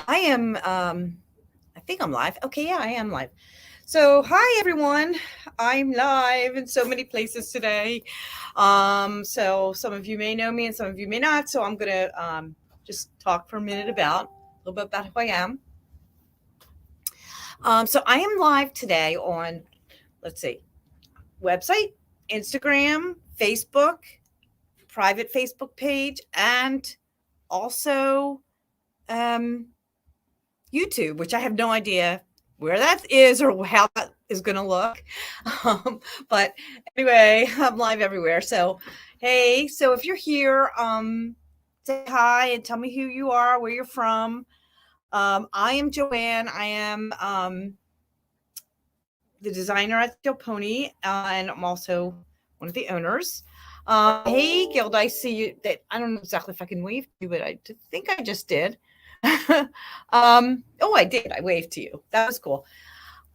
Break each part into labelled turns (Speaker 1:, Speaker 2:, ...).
Speaker 1: I am, I think I'm live. Okay, yeah, I am live. So, hi everyone. I'm live in so many places today. So some of you may know me and some of you may not. So I'm gonna just talk for a minute about a little bit about who I am. So I am live today on, let's see, website, Instagram, Facebook, private Facebook page, and also um, YouTube, which I have no idea where that is or how that is going to look. Um, but anyway, I'm live everywhere. So, hey, so if you're here, say hi and tell me who you are, where you're from. I am Joanne. I am the designer at Steel Pony, and I'm also one of the owners. Hey, Guild, I see you. That I don't know exactly if I can wave to you, but I think I just did. Oh, I did. I waved to you. That was cool.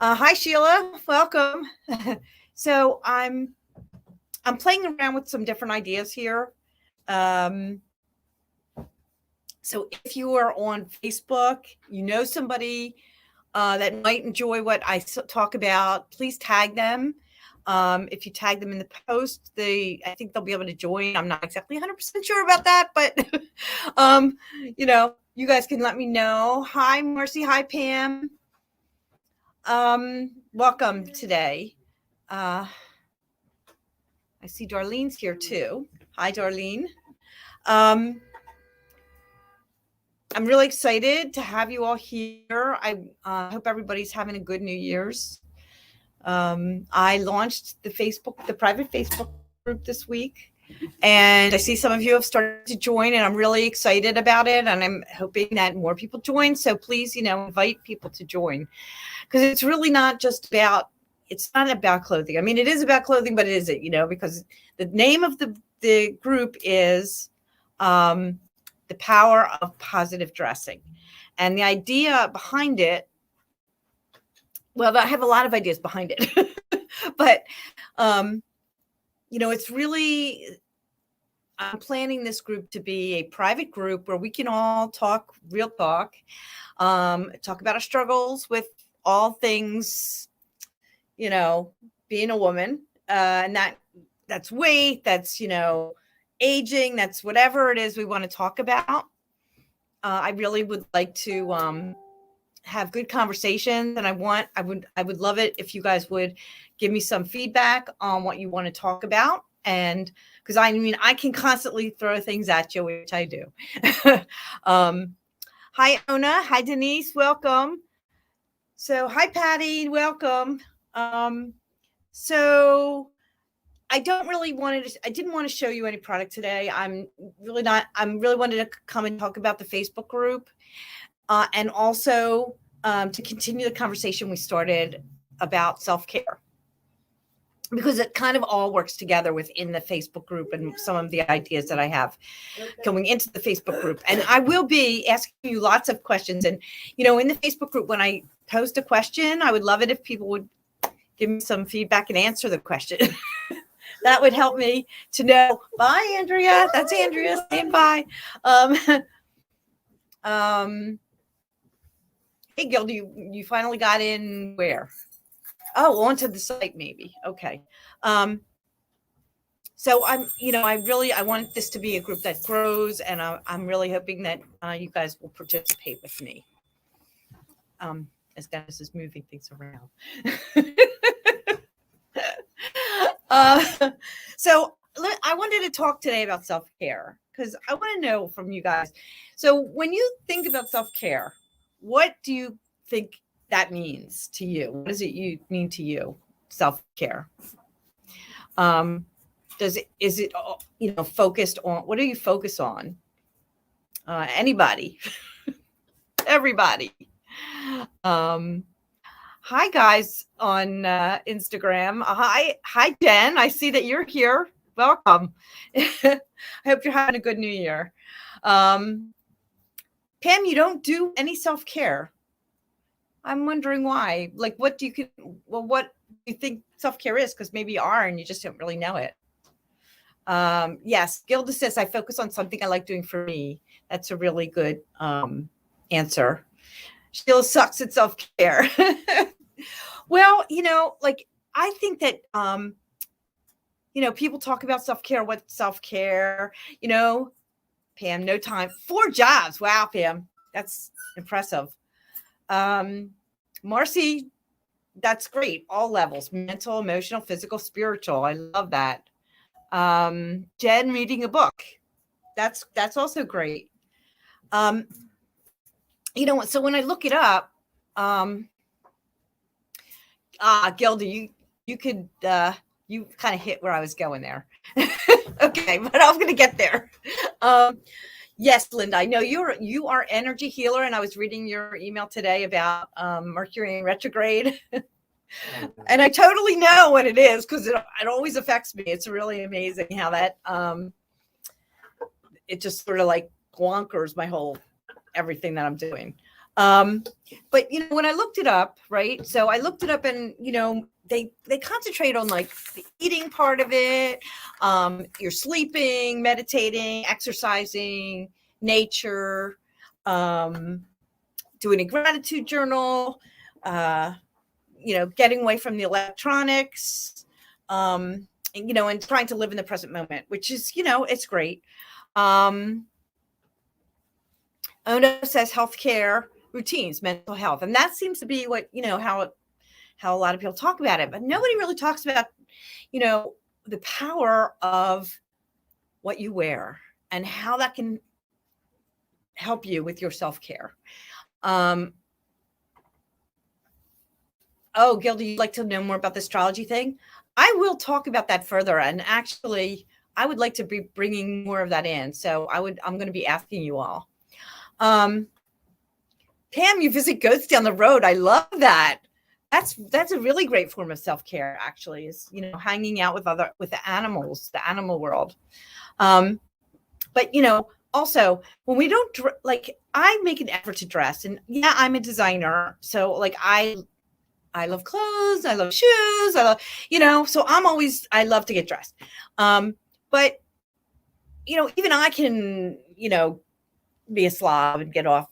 Speaker 1: Hi, Sheila. Welcome. So I'm playing around with some different ideas here. Um, so if you are on Facebook, you know somebody that might enjoy what I talk about, please tag them. If you tag them in the post, I think they'll be able to join. I'm not exactly 100% sure about that, but um, you guys can let me know. Hi, Marcy. Hi, Pam. Welcome today. Uh, I see Darlene's here too. Hi, Darlene. Um, I'm really excited to have you all here. I hope everybody's having a good New Year's. I launched the private Facebook group this week, and I see some of you have started to join, and I'm really excited about it. And I'm hoping that more people join. So please, invite people to join because it's really not just about. It's not about clothing. I mean, it is about clothing, but it isn't. Because the name of the group is um, the power of positive dressing, and the idea behind it. Well, I have a lot of ideas behind it. But um, it's really I'm planning this group to be a private group where we can all talk real talk, talk about our struggles with all things, you know, being a woman, and that's weight, that's aging, that's whatever it is we want to talk about. I really would like to have good conversations, and I would love it if you guys would give me some feedback on what you want to talk about. And because I mean I can constantly throw things at you, which I do. um, Hi, Ona. Hi, Denise. Welcome. So hi, Patty. Welcome. um, so I didn't want to show you any product today. I'm really wanted to come and talk about the Facebook group, and also to continue the conversation we started about self-care, because it kind of all works together within the Facebook group and some of the ideas that I have going into the Facebook group. And I will be asking you lots of questions. And, in the Facebook group, when I post a question, I would love it if people would give me some feedback and answer the question. That would help me to know. Bye, Andrea. That's Andrea saying bye. Um, um, hey, Gil, you finally got in where? Oh, onto the site maybe. Okay. Um, so I want this to be a group that grows, and I'm really hoping that you guys will participate with me. As Dennis is moving things around. uh, so I wanted to talk today about self-care because I want to know from you guys. So when you think about self-care, what do you think that means to you? What does it mean to you, self-care? Um, is it focused on, what do you focus on? Anybody, everybody. Um, Hi guys on Instagram. Hi Jen. I see that you're here. Welcome. I hope you're having a good New Year. Um, Pam, you don't do any self care. I'm wondering why. Like, what do you think self care is? Because maybe you are and you just don't really know it. Yes, Gilda says I focus on something I like doing for me. That's a really good answer. Sheila sucks at self-care. Well, like I think that people talk about self-care, what self-care, Pam, no time. 4 jobs. Wow, Pam. That's impressive. Um, Marcy, that's great. All levels, mental, emotional, physical, spiritual. I love that. Jen reading a book. That's also great. Um, so when I look it up, um, Gilda, you could you kind of hit where I was going there. Okay, but I'm gonna get there. Yes, Linda, I know you are energy healer, and I was reading your email today about Mercury in retrograde. And I totally know what it is because it always affects me. It's really amazing how that it just sort of like wonkers my whole everything that I'm doing. But when I looked it up, right? So I looked it up, and they concentrate on like the eating part of it, you're sleeping, meditating, exercising, nature, doing a gratitude journal, getting away from the electronics, and trying to live in the present moment, which is, it's great. Ono says healthcare routines, mental health, and that seems to be what how a lot of people talk about it, but nobody really talks about the power of what you wear and how that can help you with your self-care. Oh, Gilda, you'd like to know more about the astrology thing? I will talk about that further, and actually I would like to be bringing more of that in, so I'm going to be asking you all. Pam, you visit goats down the road. I love that. That's a really great form of self-care, actually, is hanging out with the animals, the animal world. But also when we don't like, I make an effort to dress, and yeah, I'm a designer, so like I love clothes, I love shoes, I love so I love to get dressed. But even I can be a slob and get off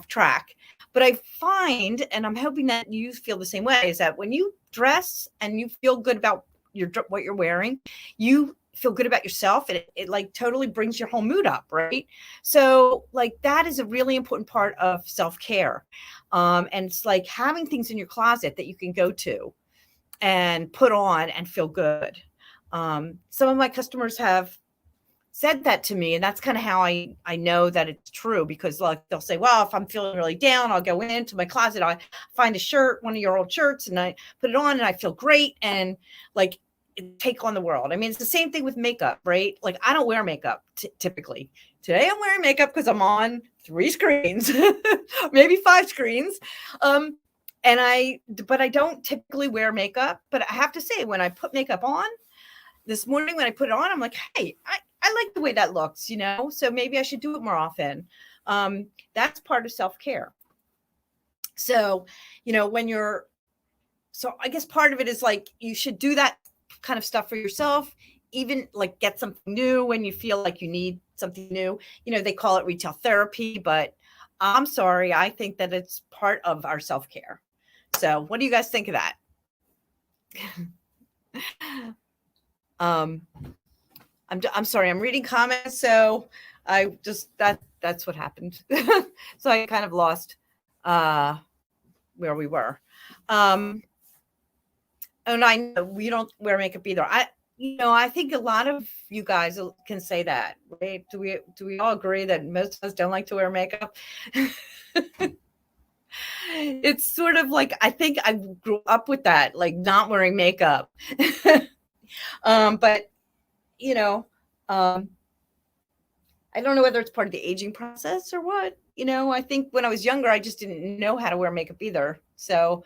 Speaker 1: track. But I find, and I'm hoping that you feel the same way, is that when you dress and you feel good about what you're wearing, you feel good about yourself, and it like totally brings your whole mood up, right? So like that is a really important part of self-care. And it's like having things in your closet that you can go to and put on and feel good. Some of my customers have said that to me, and that's kind of how I know that it's true, because like they'll say, well, if I'm feeling really down, I'll go into my closet, I find a shirt, one of your old shirts, and I put it on and I feel great, and like take on the world. I mean, it's the same thing with makeup, right? Like I don't wear makeup typically. Today I'm wearing makeup because I'm on 3 screens, maybe 5 screens. But I don't typically wear makeup. But I have to say, when I put makeup on, this morning when I put it on, I'm like, hey, I like the way that looks, so maybe I should do it more often. That's part of self-care. So, so I guess part of it is like, you should do that kind of stuff for yourself, even like get something new when you feel like you need something new. They call it retail therapy, but I'm sorry, I think that it's part of our self-care. So what do you guys think of that? I'm sorry, I'm reading comments, so I just that's what happened. So I kind of lost where we were. And I know we don't wear makeup either. I think a lot of you guys can say that, right? Do we all agree that most of us don't like to wear makeup? It's sort of like, I think I grew up with that, like not wearing makeup. But I don't know whether it's part of the aging process or what. I think when I was younger, I just didn't know how to wear makeup either. So,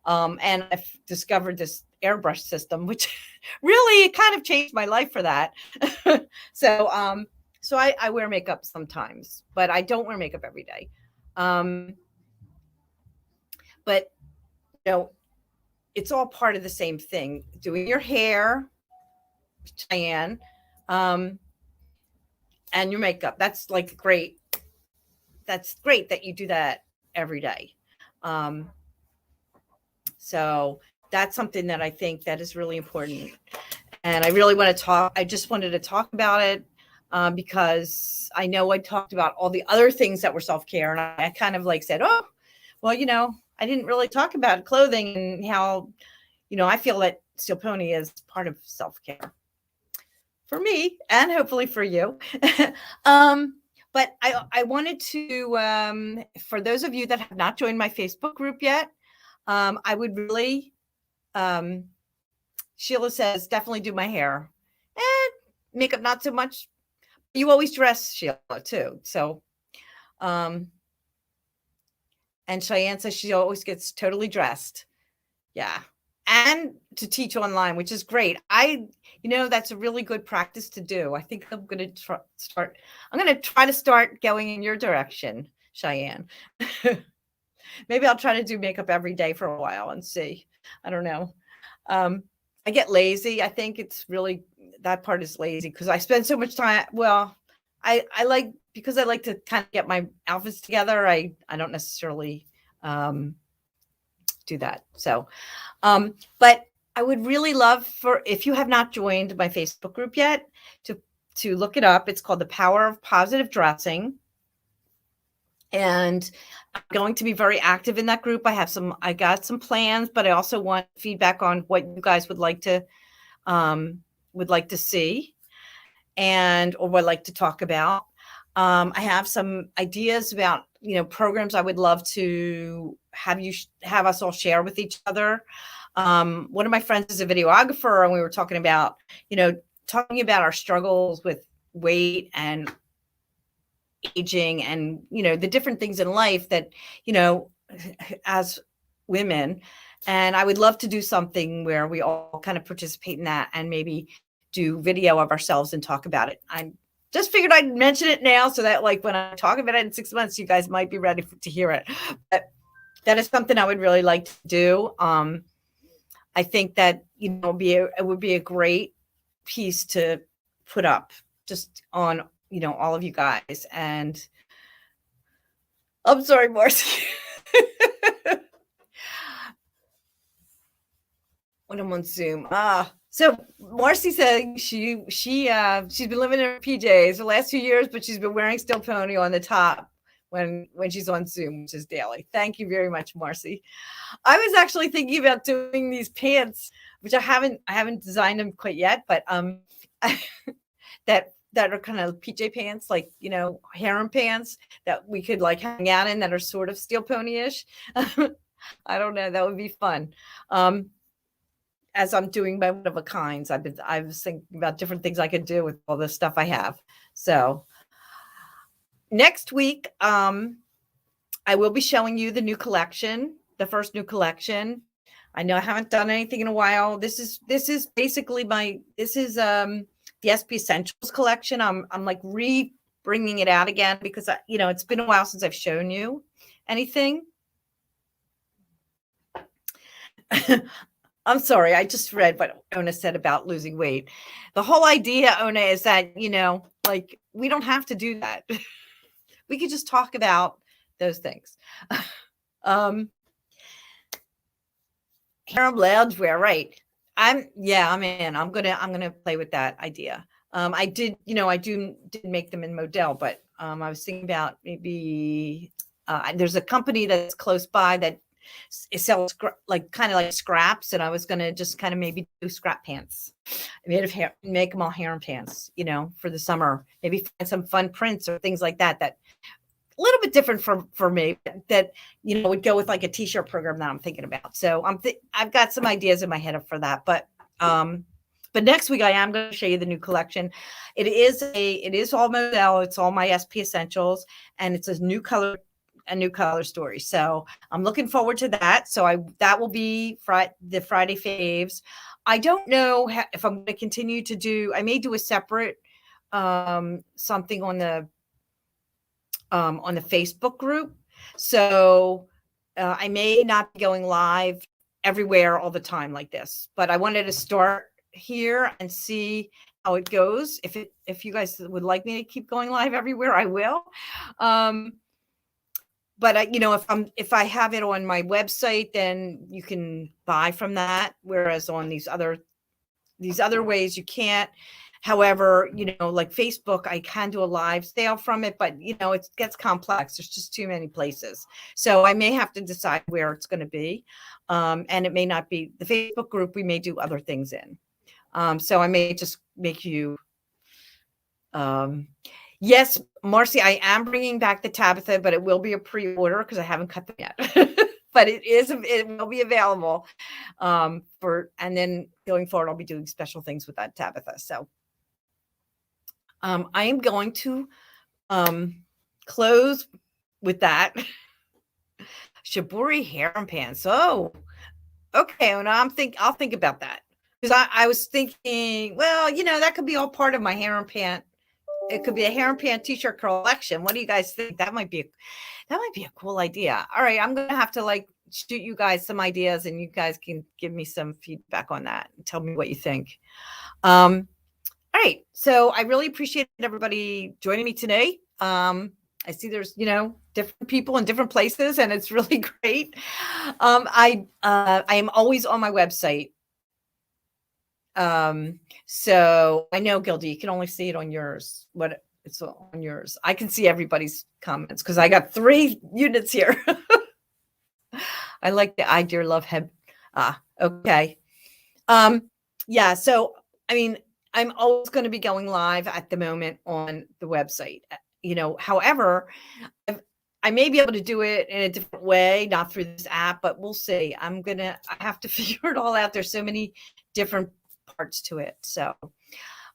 Speaker 1: and I've discovered this airbrush system, which really kind of changed my life for that. So, so I wear makeup sometimes, but I don't wear makeup every day. But it's all part of the same thing. Doing your hair, Cheyenne, and your makeup. That's like great. that's great that you do that every day. Um, so that's something that I think that is really important. And I really want to talk. I just wanted to talk about it because I know I talked about all the other things that were self care, and I kind of like said, oh, well, I didn't really talk about clothing and how, I feel that Steel Pony is part of self care for me and hopefully for you. But I wanted to, for those of you that have not joined my Facebook group yet, I would really, Sheila says, definitely do my hair. And makeup, not so much. You always dress, Sheila, too. So, and Cheyenne says she always gets totally dressed. Yeah. And to teach online, which is great. That's a really good practice to do. I think I'm going to try to start going in your direction, Cheyenne. Maybe I'll try to do makeup every day for a while and see. I don't know. I get lazy. I think it's really, that part is lazy because I spend so much time. Well, I like, because I like to kind of get my outfits together. I don't necessarily do that. So, but I would really love for, if you have not joined my Facebook group yet, to look it up. It's called The Power of Positive Dressing. And I'm going to be very active in that group. I got some plans, but I also want feedback on what you guys would like to see or would like to talk about. I have some ideas about, programs I would love to have us all share with each other. One of my friends is a videographer, and we were talking about our struggles with weight and aging and, the different things in life that, as women. And I would love to do something where we all kind of participate in that and maybe do video of ourselves and talk about it. I just figured I'd mention it now so that, like, when I talk about it in 6 months, you guys might be ready to hear it. But that is something I would really like to do. I think that, it would be a great piece to put up just on, all of you guys. And I'm sorry, Marcy. When I'm on Zoom. So Marcy said she's been living in her PJs the last 2 years, but she's been wearing Steel Pony on the top when she's on Zoom, which is daily. Thank you very much, Marcy. I was actually thinking about doing these pants, which I haven't designed them quite yet, but that are kind of PJ pants, like, harem pants that we could like hang out in that are sort of Steel Pony-ish. I don't know. That would be fun. As I'm doing my one of a kinds, I was thinking about different things I could do with all the stuff I have. So next week, I will be showing you the new collection, the first new collection. I know I haven't done anything in a while. This is basically the SP Essentials collection. I'm like bringing it out again because it's been a while since I've shown you anything. I'm sorry. I just read what Ona said about losing weight. The whole idea, Ona, is that, like, we don't have to do that. We could just talk about those things. Harem loungewear, right? I'm in. I'm gonna play with that idea. I did make them in Model, but I was thinking about maybe there's a company that's close by that it sells kind of like scraps, and I was gonna just kind of maybe do scrap pants made of hair, make them all harem pants, for the summer. Maybe find some fun prints or things like that. That a little bit different for me, that would go with like a t-shirt program that I'm thinking about. So I've got some ideas in my head for that, but next week I am going to show you the new collection. It is all Model. It's all my SP Essentials, and it's a new color story. So I'm looking forward to that. So that will be the Friday Faves. I don't know if I'm going to continue to do. I may do a separate something on the Facebook group. So I may not be going live everywhere all the time like this, but I wanted to start here and see how it goes. If you guys would like me to keep going live everywhere, I will. but if I have it on my website, then you can buy from that. Whereas on these other ways you can't. However, like Facebook, I can do a live sale from it, but it gets complex. There's just too many places. So I may have to decide where it's going to be. And it may not be the Facebook group. We may do other things in. So I may just make you, yes, Marcy, I am bringing back the Tabitha, but it will be a pre-order because I haven't cut them yet. But it will be available and then going forward, I'll be doing special things with that Tabitha. So I am going to close with that. Shibori hair and pants. Oh, okay. And I'll think about that. Because I was thinking, well, that could be all part of my hair and pant. It could be a hair and pant t-shirt collection. What do you guys think? That might be a cool idea. All right, I'm gonna have to shoot you guys some ideas, and you guys can give me some feedback on that and tell me what you think. All right, so I really appreciate everybody joining me today. I see there's different people in different places, and it's really great. I am always on my website. So I know, Gildy, you can only see it on yours. What it's on yours. I can see everybody's comments because I got 3 units here. I like the I dear love head. Okay. Yeah. So, I mean, I'm always going to be going live at the moment on the website, however, I may be able to do it in a different way, not through this app, but we'll see. I have to figure it all out. There's so many different parts to it. So,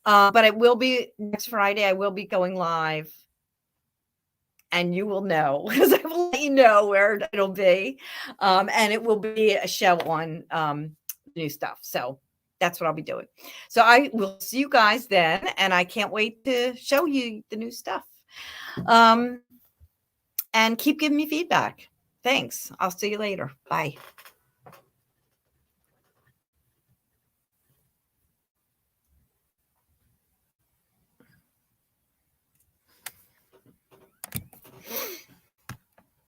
Speaker 1: but it will be next Friday. I will be going live, and you will know because I will let you know where it'll be. And it will be a show on new stuff. So that's what I'll be doing. So I will see you guys then, and I can't wait to show you the new stuff. And keep giving me feedback. Thanks. I'll see you later. Bye.